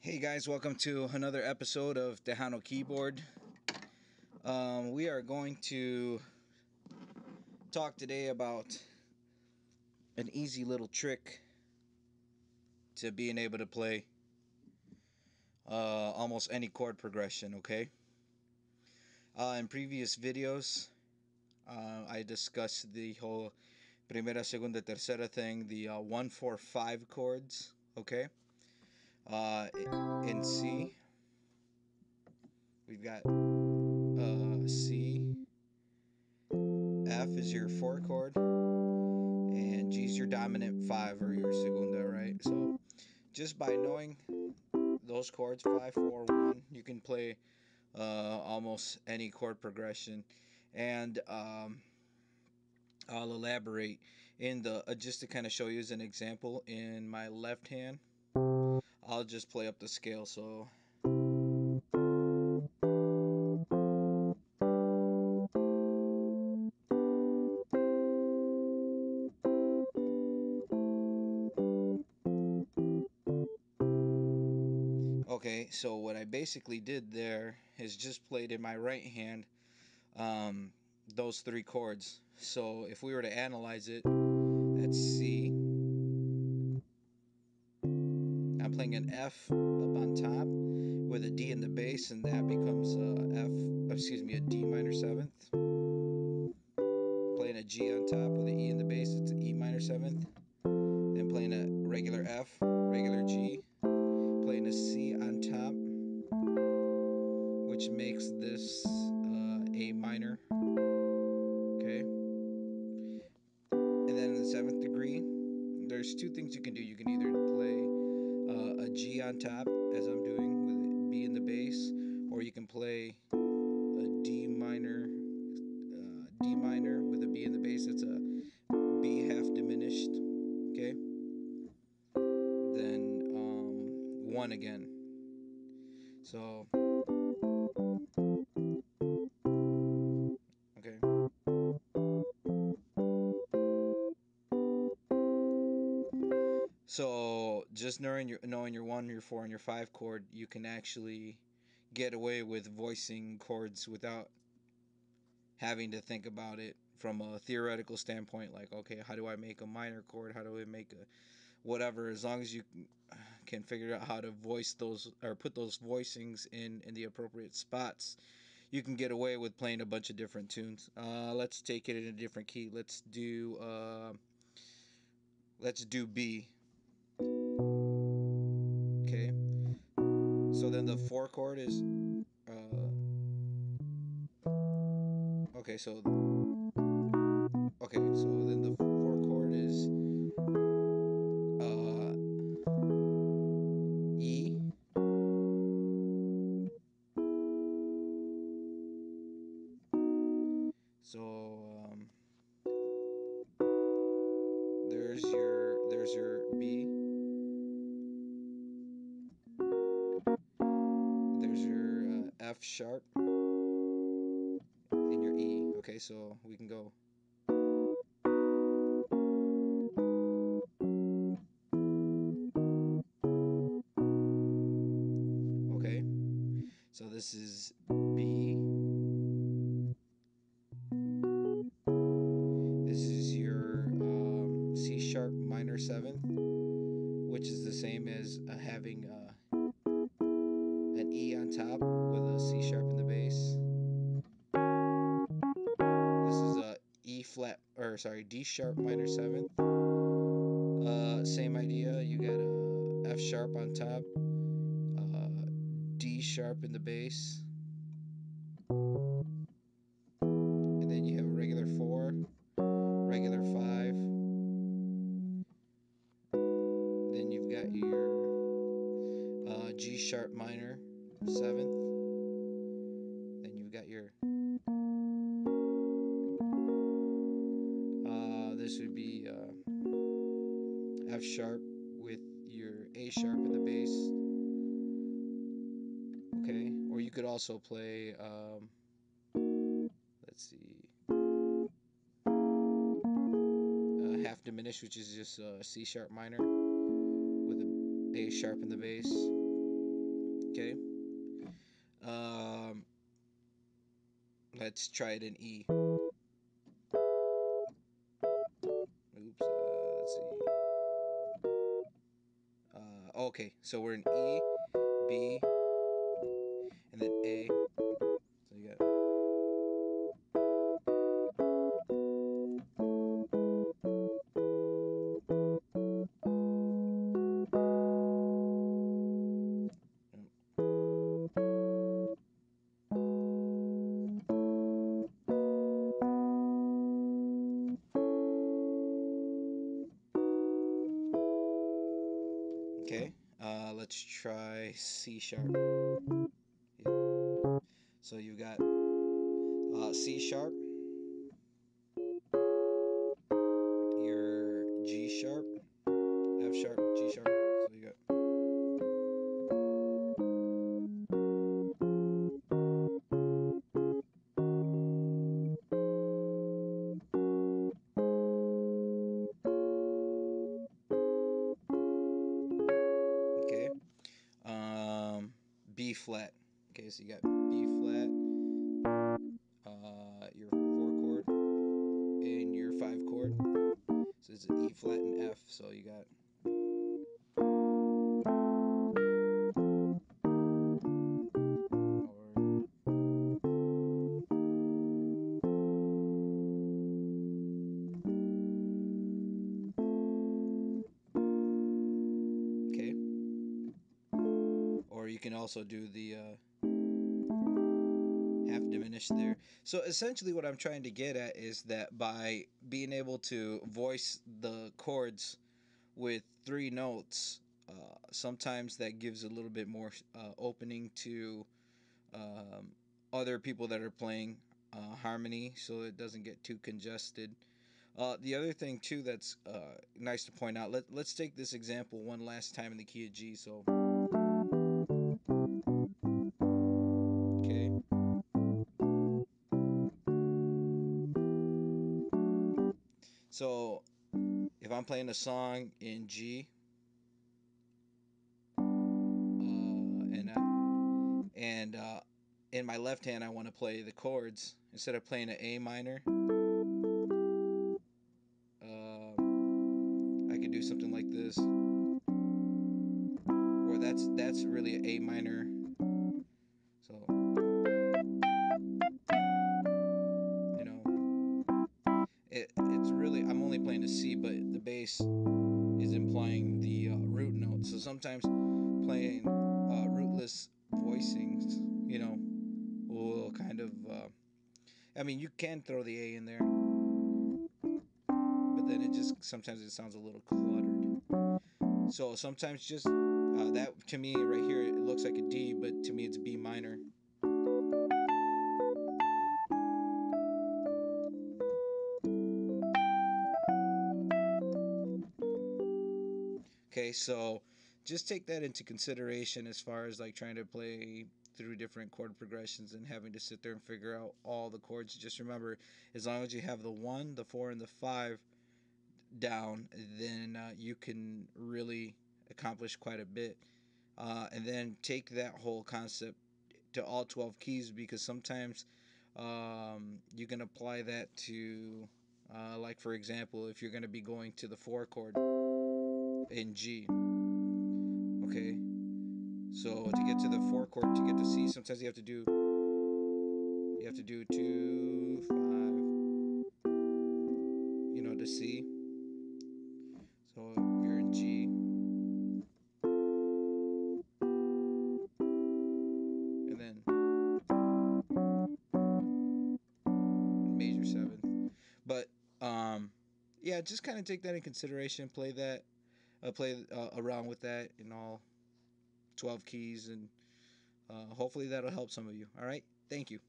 Hey guys, welcome to another episode of Tejano Keyboard. We are going to talk today about an easy little trick to being able to play almost any chord progression, okay? In previous videos, I discussed the whole primera, segunda, tercera thing, the 1, 4, 5 chords, okay? In C, we've got C, F is your 4 chord, and G is your dominant 5 or your segunda, right? So just by knowing those chords, 5, 4, 1, you can play almost any chord progression. And I'll elaborate in the just to kind of show you as an example. In my left hand, I'll just play up the scale. So okay, so what I basically did there is just played in my right hand those 3 chords. So if we were to analyze it, that's C. I'm playing an F up on top with a D in the bass, and that becomes a D minor 7th. Playing a G on top with an E in the bass, it's an E minor 7th. Then playing a regular F, regular G, playing a C on top, which makes this A minor. Okay. And then in the 7th degree, there's 2 things you can do. You can either play a G on top, as I'm doing with a B in the bass, or you can play a D minor with a B in the bass. It's a B half diminished. Okay. Then 1 again. So okay. So just knowing your 1, your 4, and your 5 chord, you can actually get away with voicing chords without having to think about it from a theoretical standpoint. Like, okay, how do I make a minor chord? How do I make a whatever? As long as you can figure out how to voice those or put those voicings in the appropriate spots, you can get away with playing a bunch of different tunes. Let's take it in a different key. Let's do B. Okay, so then the 4 chord is okay, so then the 4 chord is E. So there's your B. There's your F sharp and your E. Okay, so we can go. Okay, so this is B. This is your C sharp minor 7th, which is the same as having an E on top with a C sharp in the bass. This is a D sharp minor 7th. Same idea. You got a F sharp on top, D sharp in the bass, and then you have a regular 4, regular 5. Then you've got your G sharp minor 7th. Then you've got your this would be F sharp with your A sharp in the bass. Okay, or you could also play let's see, half diminished, which is just C sharp minor with a A sharp in the bass. Okay. Um, let's try it in E. Oops. Let's see. Okay, so we're in E, B, and then A. So you got. Okay. Let's try C sharp. Yeah. So you got C sharp, your G sharp, F sharp, G sharp. So you got. Okay. B flat. Okay, so you got B flat, your 4 chord, and your 5 chord. So it's E flat and F. So you got. Or, okay. Or you can also do the half diminished there. So essentially, what I'm trying to get at is that by being able to voice the chords with 3 notes, sometimes that gives a little bit more opening to um, other people that are playing harmony, so it doesn't get too congested. The other thing too that's nice to point out. Let's take this example one last time in the key of G. So okay. So if I'm playing a song in G, and in my left hand I want to play the chords instead of playing an A minor, I could do something like this, or that's really an A minor. So you know, it's really, I'm only playing a C, but the bass is implying the root note. So sometimes playing rootless voicings, will kind of. I mean, you can throw the A in there, but then sometimes it sounds a little cluttered. So sometimes just that to me right here it looks like a D, but to me it's B minor. Okay, so just take that into consideration as far as like trying to play through different chord progressions and having to sit there and figure out all the chords. Just remember, as long as you have the 1, the 4, and the 5 down, then you can really accomplish quite a bit. And then take that whole concept to all 12 keys, because sometimes you can apply that to, like for example, if you're going to be going to the 4 chord in G. Okay, so to get to the 4 chord, to get to C, sometimes you have to do 2, 5, to C. So if you're in G, and then major 7th. But yeah, just kind of take that in consideration. Play around with that in all 12 keys, and hopefully that'll help some of you. All right, thank you.